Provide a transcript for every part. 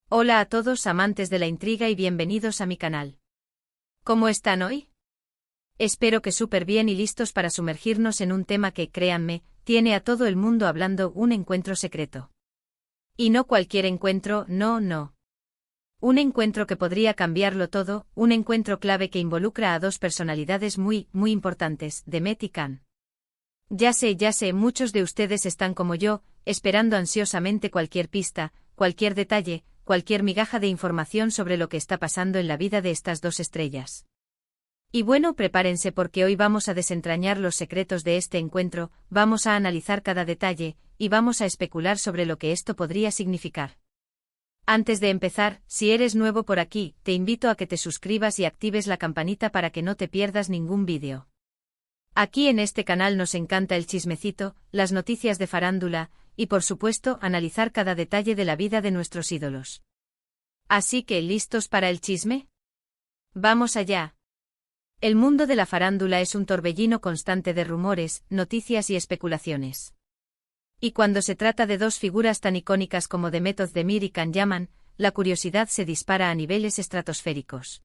Hola a todos amantes de la intriga y bienvenidos a mi canal. ¿Cómo están hoy? Espero que súper bien y listos para sumergirnos en un tema que, créanme, tiene a todo el mundo hablando: un encuentro secreto. Y no cualquier encuentro, no. Un encuentro que podría cambiarlo todo, un encuentro clave que involucra a dos personalidades muy importantes, Demet y Can. Ya sé, muchos de ustedes están como yo, esperando ansiosamente cualquier pista, cualquier detalle, cualquier migaja de información sobre lo que está pasando en la vida de estas dos estrellas. Y bueno, prepárense porque hoy vamos a desentrañar los secretos de este encuentro, vamos a analizar cada detalle, y vamos a especular sobre lo que esto podría significar. Antes de empezar, si eres nuevo por aquí, te invito a que te suscribas y actives la campanita para que no te pierdas ningún vídeo. Aquí en este canal nos encanta el chismecito, las noticias de farándula, y por supuesto analizar cada detalle de la vida de nuestros ídolos. Así que, ¿listos para el chisme? ¡Vamos allá! El mundo de la farándula es un torbellino constante de rumores, noticias y especulaciones. Y cuando se trata de dos figuras tan icónicas como Demet Özdemir y Can Yaman, la curiosidad se dispara a niveles estratosféricos.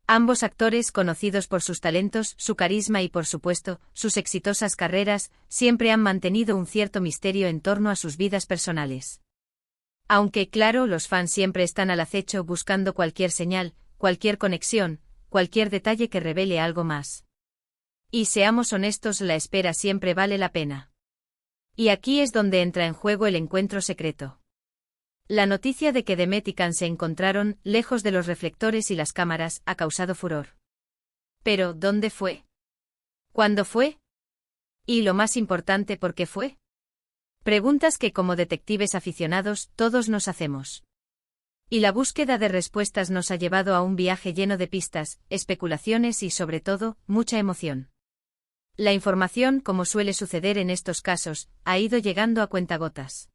Ambos actores, conocidos por sus talentos, su carisma y por supuesto, sus exitosas carreras, siempre han mantenido un cierto misterio en torno a sus vidas personales. Aunque, claro, los fans siempre están al acecho buscando cualquier señal, cualquier conexión, cualquier detalle que revele algo más. Y seamos honestos, la espera siempre vale la pena. Y aquí es donde entra en juego el encuentro secreto. La noticia de que Demet y Can se encontraron, lejos de los reflectores y las cámaras, ha causado furor. Pero, ¿dónde fue? ¿Cuándo fue? Y lo más importante, ¿por qué fue? Preguntas que como detectives aficionados, todos nos hacemos. Y la búsqueda de respuestas nos ha llevado a un viaje lleno de pistas, especulaciones y, sobre todo, mucha emoción. La información, como suele suceder en estos casos, ha ido llegando a cuentagotas.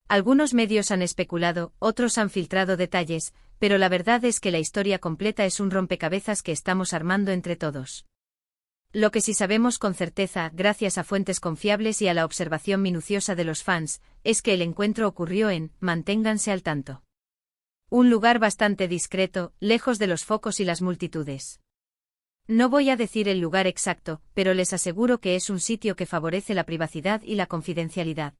Algunos medios han especulado, otros han filtrado detalles, pero la verdad es que la historia completa es un rompecabezas que estamos armando entre todos. Lo que sí sabemos con certeza, gracias a fuentes confiables y a la observación minuciosa de los fans, es que el encuentro ocurrió en, manténganse al tanto, un lugar bastante discreto, lejos de los focos y las multitudes. No voy a decir el lugar exacto, pero les aseguro que es un sitio que favorece la privacidad y la confidencialidad.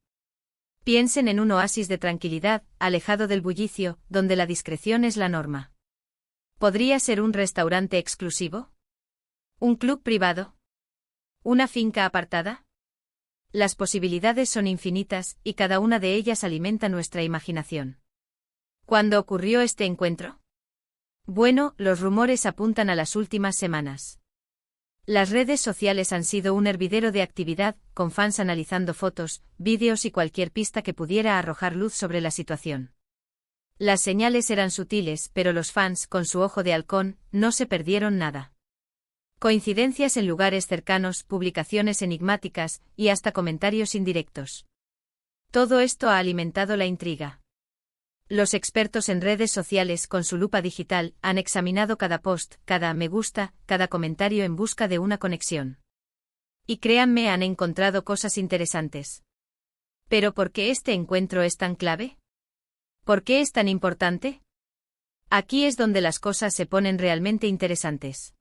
Piensen en un oasis de tranquilidad, alejado del bullicio, donde la discreción es la norma. ¿Podría ser un restaurante exclusivo? ¿Un club privado? ¿Una finca apartada? Las posibilidades son infinitas, y cada una de ellas alimenta nuestra imaginación. ¿Cuándo ocurrió este encuentro? Bueno, los rumores apuntan a las últimas semanas. Las redes sociales han sido un hervidero de actividad, con fans analizando fotos, vídeos y cualquier pista que pudiera arrojar luz sobre la situación. Las señales eran sutiles, pero los fans, con su ojo de halcón, no se perdieron nada. Coincidencias en lugares cercanos, publicaciones enigmáticas, y hasta comentarios indirectos. Todo esto ha alimentado la intriga. Los expertos en redes sociales, con su lupa digital, han examinado cada post, cada me gusta, cada comentario en busca de una conexión. Y créanme, han encontrado cosas interesantes. ¿Pero por qué este encuentro es tan clave? ¿Por qué es tan importante? Aquí es donde las cosas se ponen realmente interesantes.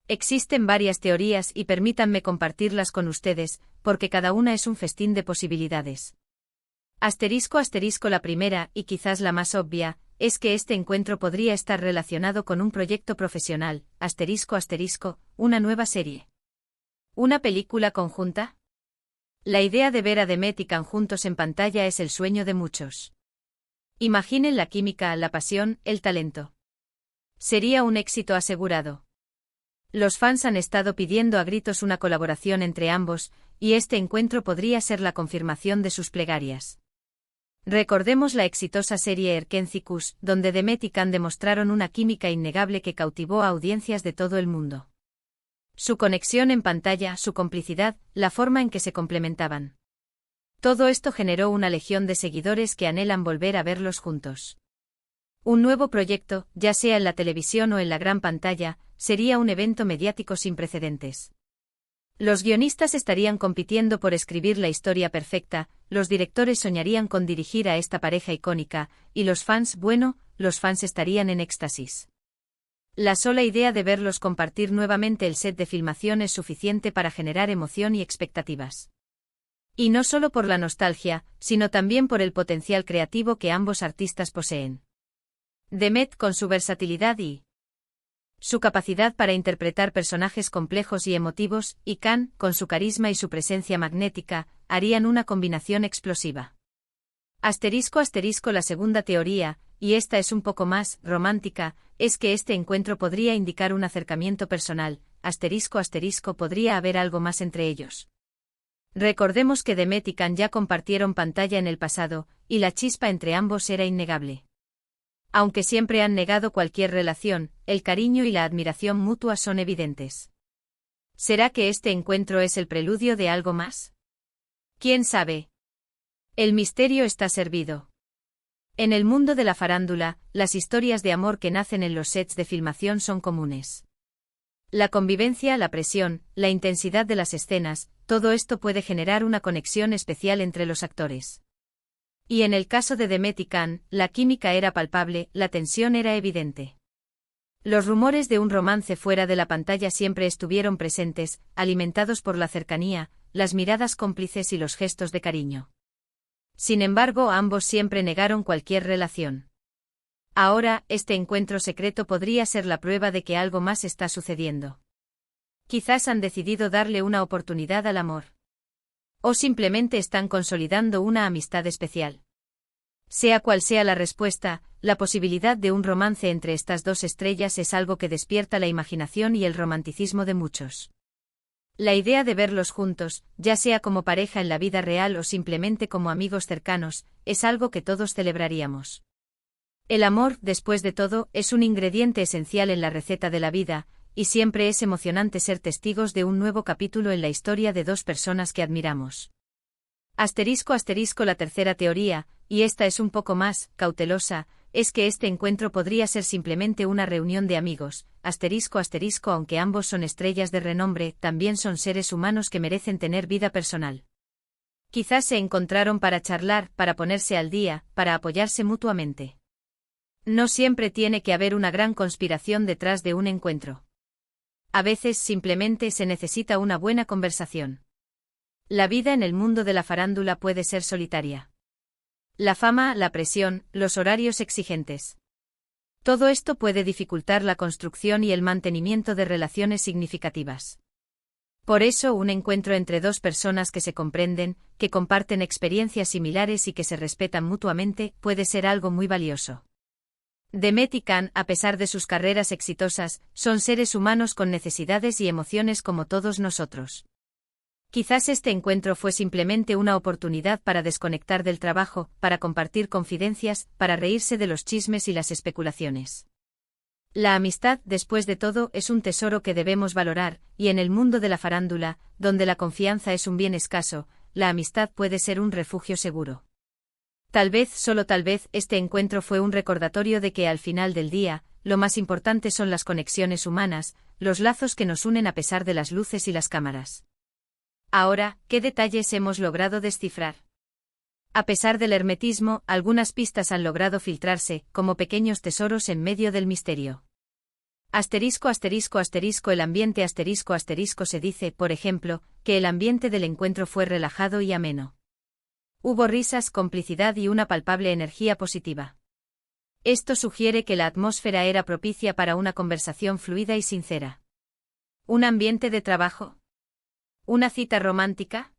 Existen varias teorías y permítanme compartirlas con ustedes, porque cada una es un festín de posibilidades. Asterisco, la primera, y quizás la más obvia, es que este encuentro podría estar relacionado con un proyecto profesional, asterisco, una nueva serie. ¿Una película conjunta? La idea de ver a Demet y Can juntos en pantalla es el sueño de muchos. Imaginen la química, la pasión, el talento. Sería un éxito asegurado. Los fans han estado pidiendo a gritos una colaboración entre ambos, y este encuentro podría ser la confirmación de sus plegarias. Recordemos la exitosa serie Erkencicus, donde Demet y Can demostraron una química innegable que cautivó a audiencias de todo el mundo. Su conexión en pantalla, su complicidad, la forma en que se complementaban. Todo esto generó una legión de seguidores que anhelan volver a verlos juntos. Un nuevo proyecto, ya sea en la televisión o en la gran pantalla, sería un evento mediático sin precedentes. Los guionistas estarían compitiendo por escribir la historia perfecta, los directores soñarían con dirigir a esta pareja icónica, y los fans, bueno, los fans estarían en éxtasis. La sola idea de verlos compartir nuevamente el set de filmación es suficiente para generar emoción y expectativas. Y no solo por la nostalgia, sino también por el potencial creativo que ambos artistas poseen. Demet, con su versatilidad y su capacidad para interpretar personajes complejos y emotivos, y Can, con su carisma y su presencia magnética, harían una combinación explosiva. La segunda teoría, y esta es un poco más romántica, es que este encuentro podría indicar un acercamiento personal, podría haber algo más entre ellos. Recordemos que Demet y Can ya compartieron pantalla en el pasado, y la chispa entre ambos era innegable. Aunque siempre han negado cualquier relación, el cariño y la admiración mutua son evidentes. ¿Será que este encuentro es el preludio de algo más? ¿Quién sabe? El misterio está servido. En el mundo de la farándula, las historias de amor que nacen en los sets de filmación son comunes. La convivencia, la presión, la intensidad de las escenas, todo esto puede generar una conexión especial entre los actores. Y en el caso de Demet y Can, la química era palpable, la tensión era evidente. Los rumores de un romance fuera de la pantalla siempre estuvieron presentes, alimentados por la cercanía, las miradas cómplices y los gestos de cariño. Sin embargo, ambos siempre negaron cualquier relación. Ahora, este encuentro secreto podría ser la prueba de que algo más está sucediendo. Quizás han decidido darle una oportunidad al amor. O simplemente están consolidando una amistad especial. Sea cual sea la respuesta, la posibilidad de un romance entre estas dos estrellas es algo que despierta la imaginación y el romanticismo de muchos. La idea de verlos juntos, ya sea como pareja en la vida real o simplemente como amigos cercanos, es algo que todos celebraríamos. El amor, después de todo, es un ingrediente esencial en la receta de la vida, y siempre es emocionante ser testigos de un nuevo capítulo en la historia de dos personas que admiramos. La tercera teoría, y esta es un poco más cautelosa, es que este encuentro podría ser simplemente una reunión de amigos, aunque ambos son estrellas de renombre, también son seres humanos que merecen tener vida personal. Quizás se encontraron para charlar, para ponerse al día, para apoyarse mutuamente. No siempre tiene que haber una gran conspiración detrás de un encuentro. A veces simplemente se necesita una buena conversación. La vida en el mundo de la farándula puede ser solitaria. La fama, la presión, los horarios exigentes. Todo esto puede dificultar la construcción y el mantenimiento de relaciones significativas. Por eso, un encuentro entre dos personas que se comprenden, que comparten experiencias similares y que se respetan mutuamente, puede ser algo muy valioso. Demet y Can, a pesar de sus carreras exitosas, son seres humanos con necesidades y emociones como todos nosotros. Quizás este encuentro fue simplemente una oportunidad para desconectar del trabajo, para compartir confidencias, para reírse de los chismes y las especulaciones. La amistad, después de todo, es un tesoro que debemos valorar, y en el mundo de la farándula, donde la confianza es un bien escaso, la amistad puede ser un refugio seguro. Tal vez, solo tal vez, este encuentro fue un recordatorio de que al final del día, lo más importante son las conexiones humanas, los lazos que nos unen a pesar de las luces y las cámaras. Ahora, ¿qué detalles hemos logrado descifrar? A pesar del hermetismo, algunas pistas han logrado filtrarse, como pequeños tesoros en medio del misterio. El ambiente se dice, por ejemplo, que el ambiente del encuentro fue relajado y ameno. Hubo risas, complicidad y una palpable energía positiva. Esto sugiere que la atmósfera era propicia para una conversación fluida y sincera. ¿Un ambiente de trabajo? ¿Una cita romántica?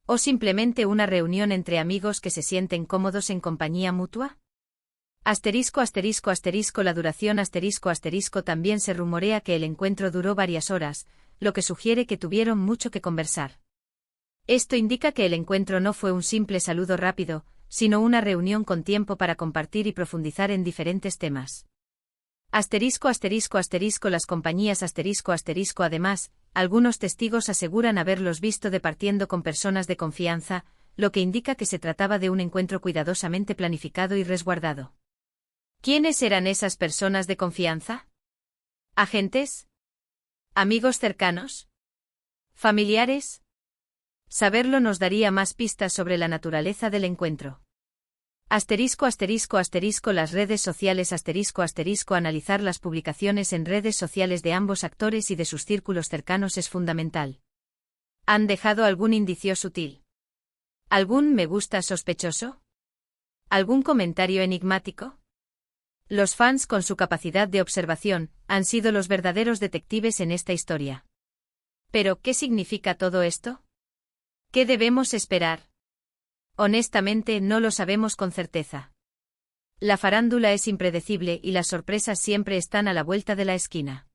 ¿O simplemente una reunión entre amigos que se sienten cómodos en compañía mutua? La duración también se rumorea que el encuentro duró varias horas, lo que sugiere que tuvieron mucho que conversar. Esto indica que el encuentro no fue un simple saludo rápido, sino una reunión con tiempo para compartir y profundizar en diferentes temas. Las compañías además, algunos testigos aseguran haberlos visto departiendo con personas de confianza, lo que indica que se trataba de un encuentro cuidadosamente planificado y resguardado. ¿Quiénes eran esas personas de confianza? ¿Agentes? ¿Amigos cercanos? ¿Familiares? Saberlo nos daría más pistas sobre la naturaleza del encuentro. Asterisco asterisco asterisco las redes sociales asterisco asterisco analizar las publicaciones en redes sociales de ambos actores y de sus círculos cercanos es fundamental. ¿Han dejado algún indicio sutil? ¿Algún me gusta sospechoso? ¿Algún comentario enigmático? Los fans, con su capacidad de observación, han sido los verdaderos detectives en esta historia. ¿Pero qué significa todo esto? ¿Qué debemos esperar? Honestamente, no lo sabemos con certeza. La farándula es impredecible y las sorpresas siempre están a la vuelta de la esquina.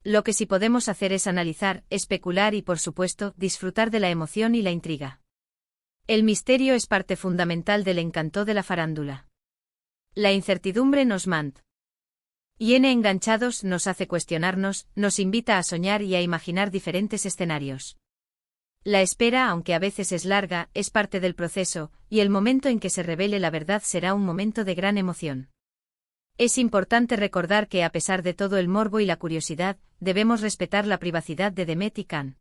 Lo que sí podemos hacer es analizar, especular y, por supuesto, disfrutar de la emoción y la intriga. El misterio es parte fundamental del encanto de la farándula. La incertidumbre nos mantiene enganchados, nos hace cuestionarnos, nos invita a soñar y a imaginar diferentes escenarios. La espera, aunque a veces es larga, es parte del proceso, y el momento en que se revele la verdad será un momento de gran emoción. Es importante recordar que, a pesar de todo el morbo y la curiosidad, debemos respetar la privacidad de Demet y Can.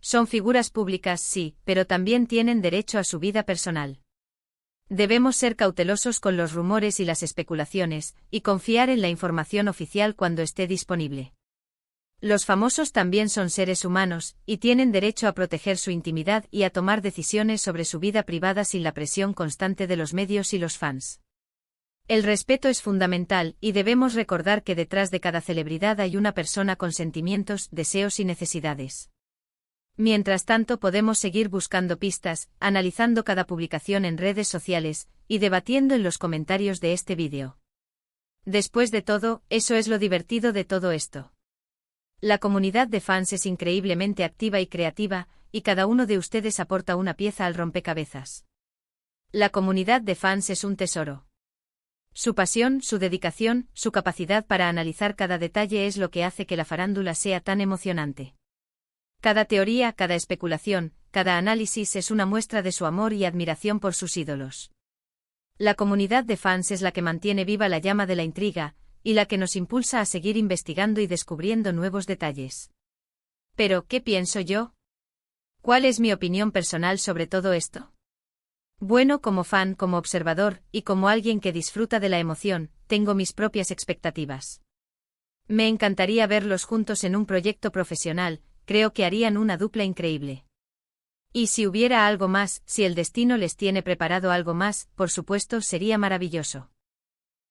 Son figuras públicas, sí, pero también tienen derecho a su vida personal. Debemos ser cautelosos con los rumores y las especulaciones, y confiar en la información oficial cuando esté disponible. Los famosos también son seres humanos, y tienen derecho a proteger su intimidad y a tomar decisiones sobre su vida privada sin la presión constante de los medios y los fans. El respeto es fundamental, y debemos recordar que detrás de cada celebridad hay una persona con sentimientos, deseos y necesidades. Mientras tanto, podemos seguir buscando pistas, analizando cada publicación en redes sociales, y debatiendo en los comentarios de este vídeo. Después de todo, eso es lo divertido de todo esto. La comunidad de fans es increíblemente activa y creativa, y cada uno de ustedes aporta una pieza al rompecabezas. La comunidad de fans es un tesoro. Su pasión, su dedicación, su capacidad para analizar cada detalle es lo que hace que la farándula sea tan emocionante. Cada teoría, cada especulación, cada análisis es una muestra de su amor y admiración por sus ídolos. La comunidad de fans es la que mantiene viva la llama de la intriga, y la que nos impulsa a seguir investigando y descubriendo nuevos detalles. Pero, ¿qué pienso yo? ¿Cuál es mi opinión personal sobre todo esto? Bueno, como fan, como observador, y como alguien que disfruta de la emoción, tengo mis propias expectativas. Me encantaría verlos juntos en un proyecto profesional, creo que harían una dupla increíble. Y si hubiera algo más, si el destino les tiene preparado algo más, por supuesto sería maravilloso.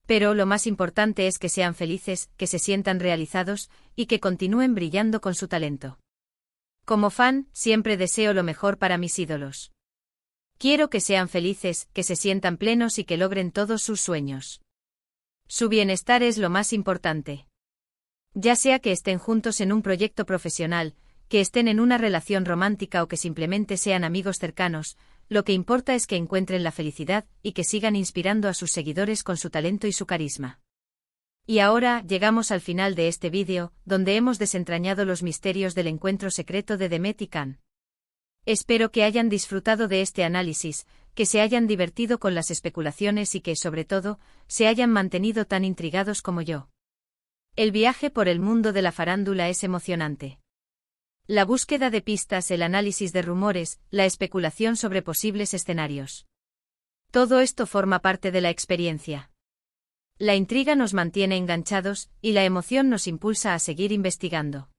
Pero lo más importante es que sean felices, que se sientan realizados, y que continúen brillando con su talento. Como fan, siempre deseo lo mejor para mis ídolos. Quiero que sean felices, que se sientan plenos y que logren todos sus sueños. Su bienestar es lo más importante. Ya sea que estén juntos en un proyecto profesional, que estén en una relación romántica o que simplemente sean amigos cercanos, lo que importa es que encuentren la felicidad y que sigan inspirando a sus seguidores con su talento y su carisma. Y ahora, llegamos al final de este vídeo, donde hemos desentrañado los misterios del encuentro secreto de Demet y Can. Espero que hayan disfrutado de este análisis, que se hayan divertido con las especulaciones y que, sobre todo, se hayan mantenido tan intrigados como yo. El viaje por el mundo de la farándula es emocionante. La búsqueda de pistas, el análisis de rumores, la especulación sobre posibles escenarios. Todo esto forma parte de la experiencia. La intriga nos mantiene enganchados, y la emoción nos impulsa a seguir investigando.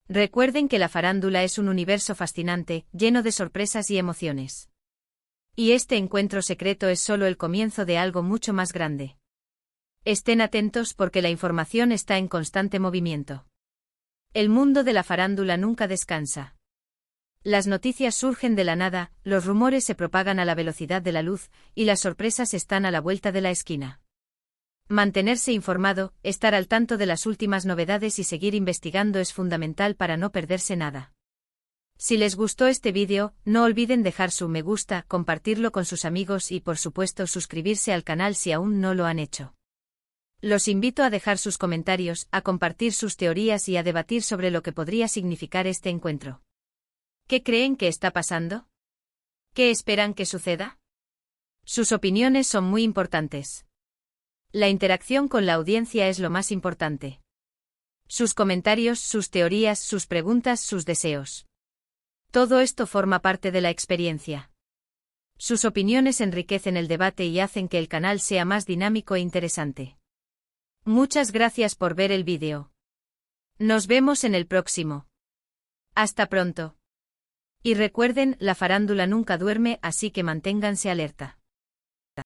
Recuerden que la farándula es un universo fascinante, lleno de sorpresas y emociones. Y este encuentro secreto es solo el comienzo de algo mucho más grande. Estén atentos porque la información está en constante movimiento. El mundo de la farándula nunca descansa. Las noticias surgen de la nada, los rumores se propagan a la velocidad de la luz, y las sorpresas están a la vuelta de la esquina. Mantenerse informado, estar al tanto de las últimas novedades y seguir investigando es fundamental para no perderse nada. Si les gustó este vídeo, no olviden dejar su me gusta, compartirlo con sus amigos y por supuesto suscribirse al canal si aún no lo han hecho. Los invito a dejar sus comentarios, a compartir sus teorías y a debatir sobre lo que podría significar este encuentro. ¿Qué creen que está pasando? ¿Qué esperan que suceda? Sus opiniones son muy importantes. La interacción con la audiencia es lo más importante. Sus comentarios, sus teorías, sus preguntas, sus deseos. Todo esto forma parte de la experiencia. Sus opiniones enriquecen el debate y hacen que el canal sea más dinámico e interesante. Muchas gracias por ver el vídeo. Nos vemos en el próximo. Hasta pronto. Y recuerden, la farándula nunca duerme, así que manténganse alerta.